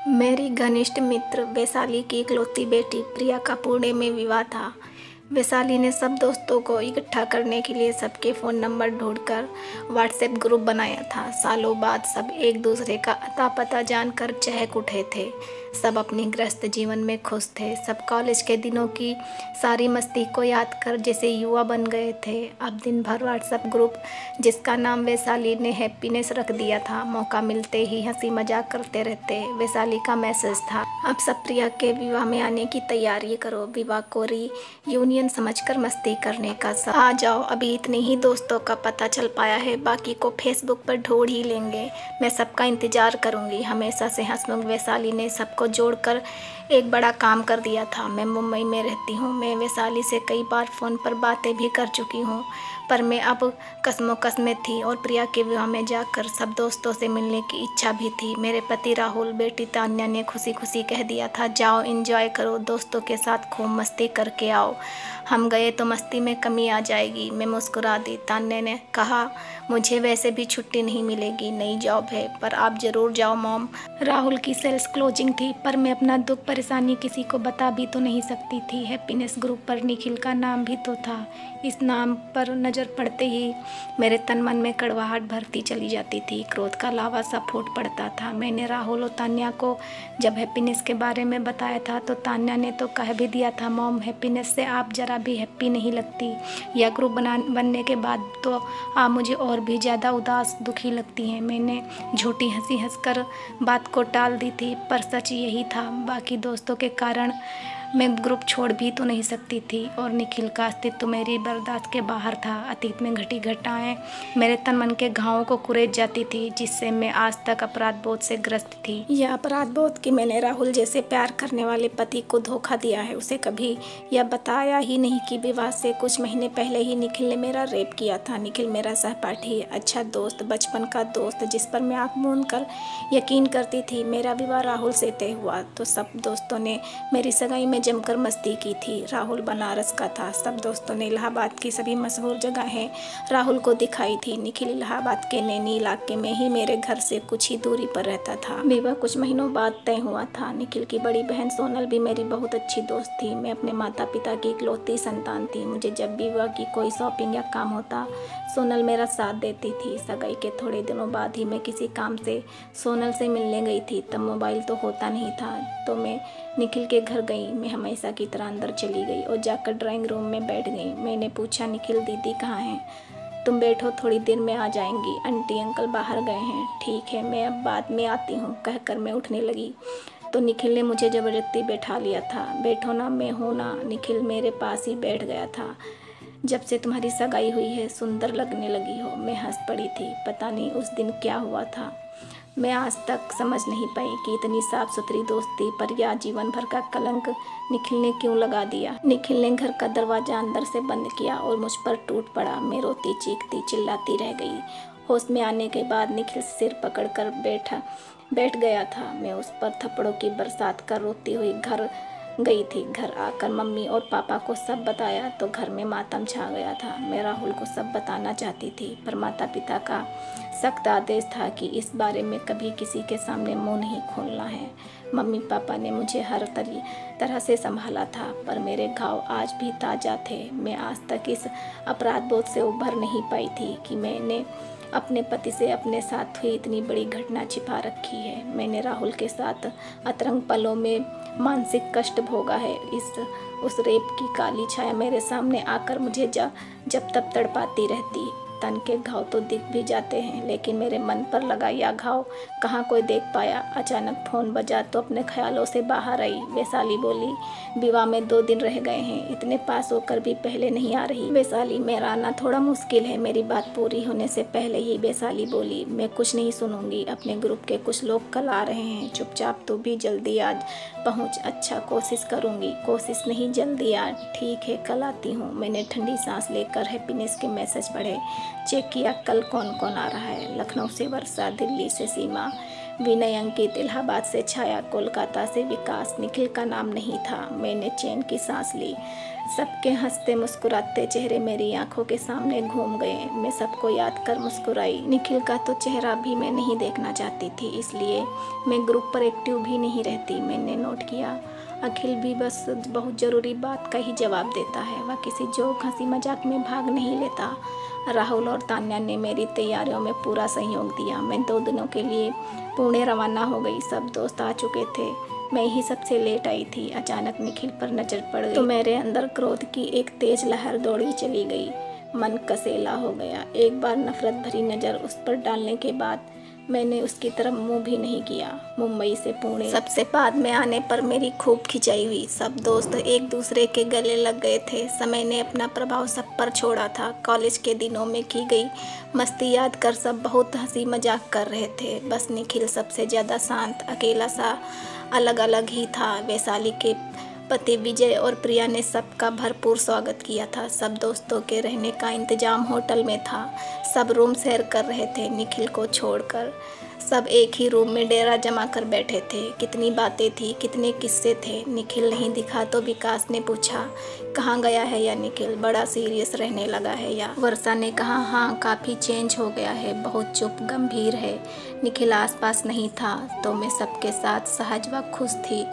मेरी घनिष्ठ मित्र वैशाली की इकलौती बेटी प्रिया का पुणे में विवाह था। वैशाली ने सब दोस्तों को इकट्ठा करने के लिए सबके फ़ोन नंबर ढूंढकर व्हाट्सएप ग्रुप बनाया था। सालों बाद सब एक दूसरे का अता पता जानकर चहक उठे थे। सब अपने ग्रस्त जीवन में खुश थे। सब कॉलेज के दिनों की सारी मस्ती को याद कर जैसे युवा बन गए थे। अब दिन भर व्हाट्सएप ग्रुप, जिसका नाम वैशाली ने हैप्पीनेस रख दिया था, मौका मिलते ही हंसी मजाक करते रहते। वैशाली का मैसेज था, अब सब प्रिया के विवाह में आने की तैयारी करो। विवाह को यूनियन समझकर मस्ती करने का सब आ जाओ। अभी इतने ही दोस्तों का पता चल पाया है, बाकी को फेसबुक पर ढूंढ ही लेंगे। मैं सबका इंतजार करूंगी। हमेशा से हंसमुख वैशाली ने सबको जोड़कर एक बड़ा काम कर दिया था। मैं मुंबई में रहती हूँ। मैं वैशाली से कई बार फ़ोन पर बातें भी कर चुकी हूँ, पर मैं अब कश्मोकश में थी और प्रिया के विवाह में जाकर सब दोस्तों से मिलने की इच्छा भी थी। मेरे पति राहुल, बेटी तान्या ने खुशी खुशी कह दिया था, जाओ एंजॉय करो, दोस्तों के साथ खूब मस्ती करके आओ। हम गए तो मस्ती में कमी आ जाएगी। मैं मुस्कुरा दी। तान्या ने कहा, मुझे वैसे भी छुट्टी नहीं मिलेगी, नई जॉब है, पर आप ज़रूर जाओ मॉम। राहुल की सेल्स क्लोजिंग थी, पर मैं अपना दुख परेशानी किसी को बता भी तो नहीं सकती थी। हैप्पीनेस ग्रुप पर निखिल का नाम भी तो था। इस नाम पर नज़र पड़ते ही मेरे तन मन में कड़वाहट भरती चली जाती थी। क्रोध का लावा सा फूट पड़ता था। मैंने राहुल और तान्या को जब हैप्पीनेस के बारे में बताया था तो तान्या ने तो कह भी दिया था, मॉम हैप्पीनेस से आप ज़रा भी हैप्पी नहीं लगती। यह ग्रुप बनने के बाद तो आप मुझे और भी ज़्यादा उदास दुखी लगती हैं। मैंने झूठी हंसी हंसकर बात को टाल दी थी, पर सच यही था। बाकी दोस्तों के कारण मैं ग्रुप छोड़ भी तो नहीं सकती थी और निखिल का अस्तित्व मेरी बर्दाश्त के बाहर था। अतीत में घटी घटनाएं मेरे तन मन के घावों को कुरेद जाती थी, जिससे मैं आज तक अपराध बोध से ग्रस्त थी। यह अपराध बोध कि मैंने राहुल जैसे प्यार करने वाले पति को धोखा दिया है। उसे कभी यह बताया ही नहीं कि विवाह से कुछ महीने पहले ही निखिल ने मेरा रेप किया था। निखिल मेरा सहपाठी, अच्छा दोस्त, बचपन का दोस्त, जिस पर मैं आँख मूंद कर यकीन करती थी। मेरा विवाह राहुल से तय हुआ तो सब दोस्तों ने मेरी सगाई में जमकर मस्ती की थी। राहुल बनारस का था। सब दोस्तों ने इलाहाबाद की सभी मशहूर जगहें राहुल को दिखाई थी। निखिल इलाहाबाद के नैनी इलाके में ही मेरे घर से कुछ ही दूरी पर रहता था। विवाह कुछ महीनों बाद तय हुआ था। निखिल की बड़ी बहन सोनल भी मेरी बहुत अच्छी दोस्त थी। मैं अपने माता पिता की इकलौती संतान थी। मुझे जब भी विवाह की कोई शॉपिंग या काम होता, सोनल मेरा साथ देती थी। सगाई के थोड़े दिनों बाद ही मैं किसी काम से सोनल से मिलने गई थी। तब मोबाइल तो होता नहीं था, तो मैं निखिल के घर गई। मैं हमेशा की तरह अंदर चली गई और जाकर ड्राइंग रूम में बैठ गई। मैंने पूछा, निखिल दीदी कहाँ हैं? तुम बैठो, थोड़ी देर में आ जाएंगी। आंटी अंकल बाहर गए हैं। ठीक है, मैं अब बाद में आती हूँ, कहकर मैं उठने लगी तो निखिल ने मुझे ज़बरदस्ती बैठा लिया था। बैठो ना, मैं हूँ ना। निखिल मेरे पास ही बैठ गया था। जब से तुम्हारी सगाई हुई है सुंदर लगने लगी हो। मैं हंस पड़ी थी। पता नहीं उस दिन क्या हुआ था। मैं आज तक समझ नहीं पाई कि इतनी साफ सुथरी दोस्ती पर यह जीवन भर का कलंक निखिल ने क्यों लगा दिया। निखिल ने घर का दरवाजा अंदर से बंद किया और मुझ पर टूट पड़ा। मैं रोती चीखती चिल्लाती रह गई। होश में आने के बाद निखिल सिर पकड़कर बैठ गया था। मैं उस पर थप्पड़ों की बरसात कर रोती हुई घर गई थी। घर आकर मम्मी और पापा को सब बताया तो घर में मातम छा गया था। मैं राहुल को सब बताना चाहती थी, पर माता पिता का सख्त आदेश था कि इस बारे में कभी किसी के सामने मुंह नहीं खोलना है। मम्मी पापा ने मुझे हर तरह से संभाला था, पर मेरे घाव आज भी ताज़ा थे। मैं आज तक इस अपराध बोध से उभर नहीं पाई थी कि मैंने अपने पति से अपने साथ हुई इतनी बड़ी घटना छिपा रखी है। मैंने राहुल के साथ अतरंग पलों में मानसिक कष्ट भोगा है। उस रेप की काली छाया मेरे सामने आकर मुझे जब तब तड़पाती रहती। तन के घाव तो दिख भी जाते हैं, लेकिन मेरे मन पर लगा यह घाव कहाँ कोई देख पाया। अचानक फ़ोन बजा तो अपने ख्यालों से बाहर आई। वैशाली बोली, विवाह में 2 दिन रह गए हैं, इतने पास होकर भी पहले नहीं आ रही। वैशाली, मेरा आना थोड़ा मुश्किल है। मेरी बात पूरी होने से पहले ही वैशाली बोली, मैं कुछ नहीं सुनूंगी। अपने ग्रुप के कुछ लोग कल आ रहे हैं, चुपचाप तू भी जल्दी आज पहुँच। अच्छा, कोशिश करूँगी। कोशिश नहीं, जल्दी आ। ठीक है, कल आती हूँ। मैंने ठंडी सांस लेकर हैप्पीनेस के मैसेज पढ़े। चेक किया कल कौन कौन आ रहा है। लखनऊ से वर्षा, दिल्ली से सीमा, विनय, अंकित, इलाहाबाद से छाया, कोलकाता से विकास। निखिल का नाम नहीं था। मैंने चैन की सांस ली। सबके हंसते मुस्कुराते चेहरे मेरी आंखों के सामने घूम गए। मैं सबको याद कर मुस्कुराई। निखिल का तो चेहरा भी मैं नहीं देखना चाहती थी, इसलिए मैं ग्रुप पर एक्टिव भी नहीं रहती। मैंने नोट किया अखिल भी बस बहुत ज़रूरी बात का ही जवाब देता है। वह किसी जोक हंसी मजाक में भाग नहीं लेता। राहुल और तान्या ने मेरी तैयारियों में पूरा सहयोग दिया। मैं 2 दिनों के लिए पुणे रवाना हो गई। सब दोस्त आ चुके थे, मैं ही सबसे लेट आई थी। अचानक निखिल पर नज़र पड़ गई तो मेरे अंदर क्रोध की एक तेज लहर दौड़ी चली गई। मन कसेला हो गया। एक बार नफरत भरी नज़र उस पर डालने के बाद मैंने उसकी तरफ मुंह भी नहीं किया। मुंबई से पुणे सबसे बाद में आने पर मेरी खूब खिंचाई हुई। सब दोस्त एक दूसरे के गले लग गए थे। समय ने अपना प्रभाव सब पर छोड़ा था। कॉलेज के दिनों में की गई मस्ती याद कर सब बहुत हंसी मजाक कर रहे थे। बस निखिल सबसे ज़्यादा शांत, अकेला सा अलग अलग ही था। वैशाली के पति विजय और प्रिया ने सबका भरपूर स्वागत किया था। सब दोस्तों के रहने का इंतजाम होटल में था। सब रूम शेयर कर रहे थे, निखिल को छोड़कर। सब एक ही रूम में डेरा जमा कर बैठे थे। कितनी बातें थी, कितने किस्से थे। निखिल नहीं दिखा तो विकास ने पूछा कहाँ गया है या निखिल बड़ा सीरियस रहने लगा है या। वर्षा ने कहा हाँ, काफ़ी चेंज हो गया है, बहुत चुप गंभीर है। निखिल आसपास नहीं था तो मैं सबके साथ सहज व खुश थी।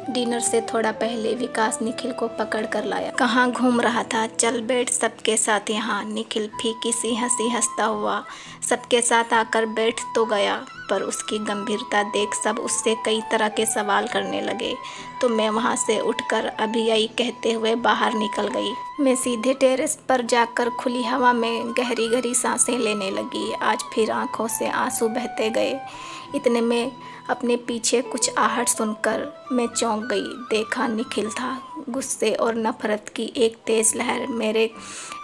डिनर से थोड़ा पहले विकास निखिल को पकड़ कर लाया। कहाँ घूम रहा था, चल बैठ सबके साथ यहाँ। निखिल फीकी सी हंसी हंसता हुआ सबके साथ आकर बैठ तो गया, पर उसकी गंभीरता देख सब उससे कई तरह के सवाल करने लगे। तो मैं वहाँ से उठकर अभी आई कहते हुए बाहर निकल गई। मैं सीधे टेरेस पर जाकर खुली हवा में गहरी गहरी सांसें लेने लगी। आज फिर आंखों से आंसू बहते गए। इतने में अपने पीछे कुछ आहट सुनकर मैं चौंक गई। देखा निखिल था। गुस्से और नफरत की एक तेज लहर मेरे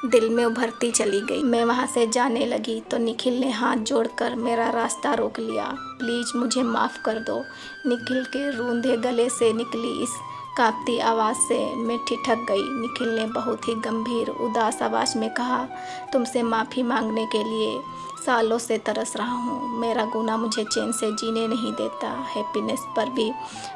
दिल में उभरती चली गई। मैं वहाँ से जाने लगी तो निखिल ने हाथ जोड़कर मेरा रास्ता रोक लिया। प्लीज़ मुझे माफ़ कर दो। निखिल के रूंधे गले से निकली इस कांपती आवाज़ से मैं ठिठक गई। निखिल ने बहुत ही गंभीर उदास आवाज़ में कहा तुमसे माफ़ी मांगने के लिए सालों से तरस रहा हूँ। मेरा गुनाह मुझे चैन से जीने नहीं देता। हैप्पीनेस पर भी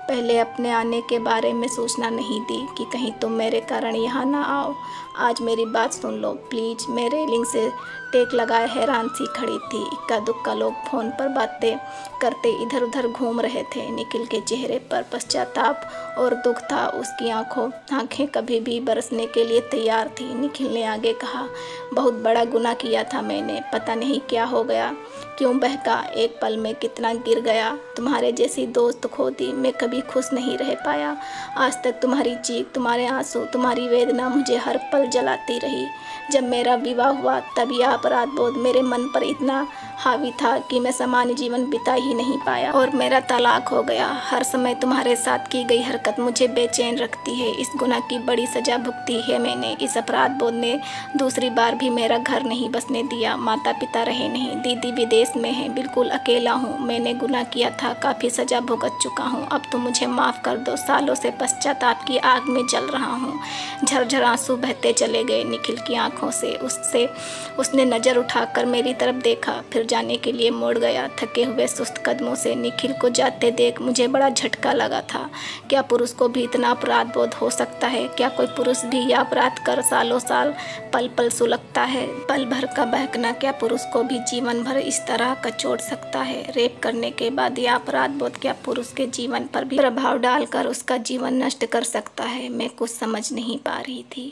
पहले अपने आने के बारे में सूचना नहीं दी कि कहीं तुम मेरे कारण यहाँ ना आओ। आज मेरी बात सुन लो प्लीज़। मैं रेलिंग से टेक लगाए हैरान सी खड़ी थी। इक्का दुक्का लोग फ़ोन पर बातें करते इधर उधर घूम रहे थे। निखिल के चेहरे पर पश्चाताप और दुख था। उसकी आंखें कभी भी बरसने के लिए तैयार थी। निखिल ने आगे कहा बहुत बड़ा गुनाह किया था मैंने। पता नहीं क्या हो गया, क्यों बहका, एक पल में कितना गिर गया। तुम्हारे जैसी दोस्त खो दी। मैं कभी खुश नहीं रह पाया। आज तक तुम्हारी चीख, तुम्हारे आंसू, तुम्हारी वेदना मुझे हर पल जलाती रही। जब मेरा विवाह हुआ तब यह अपराध बोध मेरे मन पर इतना हावी था कि मैं सामान्य जीवन बिता ही नहीं पाया और मेरा तलाक हो गया। हर समय तुम्हारे साथ की गई हरकत मुझे बेचैन रखती है। इस गुनाह की बड़ी सजा भुगती है मैंने। इस अपराध बोध ने दूसरी बार भी मेरा घर नहीं बसने दिया। माता पिता रहे नहीं, दीदी विदेश में है, बिल्कुल अकेला हूँ। मैंने गुनाह किया था, काफ़ी सजा भुगत चुका हूँ। अब तुम मुझे माफ़ कर दो। सालों से पश्चाताप की आग में जल रहा हूँ। झरझर आंसू बहते चले गए निखिल की आंखों से। उसने नज़र उठाकर मेरी तरफ देखा, फिर जाने के लिए मुड़ गया। थके हुए सुस्त कदमों से निखिल को जाते देख मुझे बड़ा झटका लगा था। क्या पुरुष को भी इतना अपराध बोध हो सकता है? क्या कोई पुरुष भी यह अपराध कर सालों साल पल पल सुलगता है? पल भर का बहकना क्या पुरुष को भी जीवन भर इस तरह कचोट सकता है? रेप करने के बाद यह अपराध बोध क्या पुरुष के जीवन पर भी प्रभाव डालकर उसका जीवन नष्ट कर सकता है? मैं कुछ समझ नहीं पा रही थी।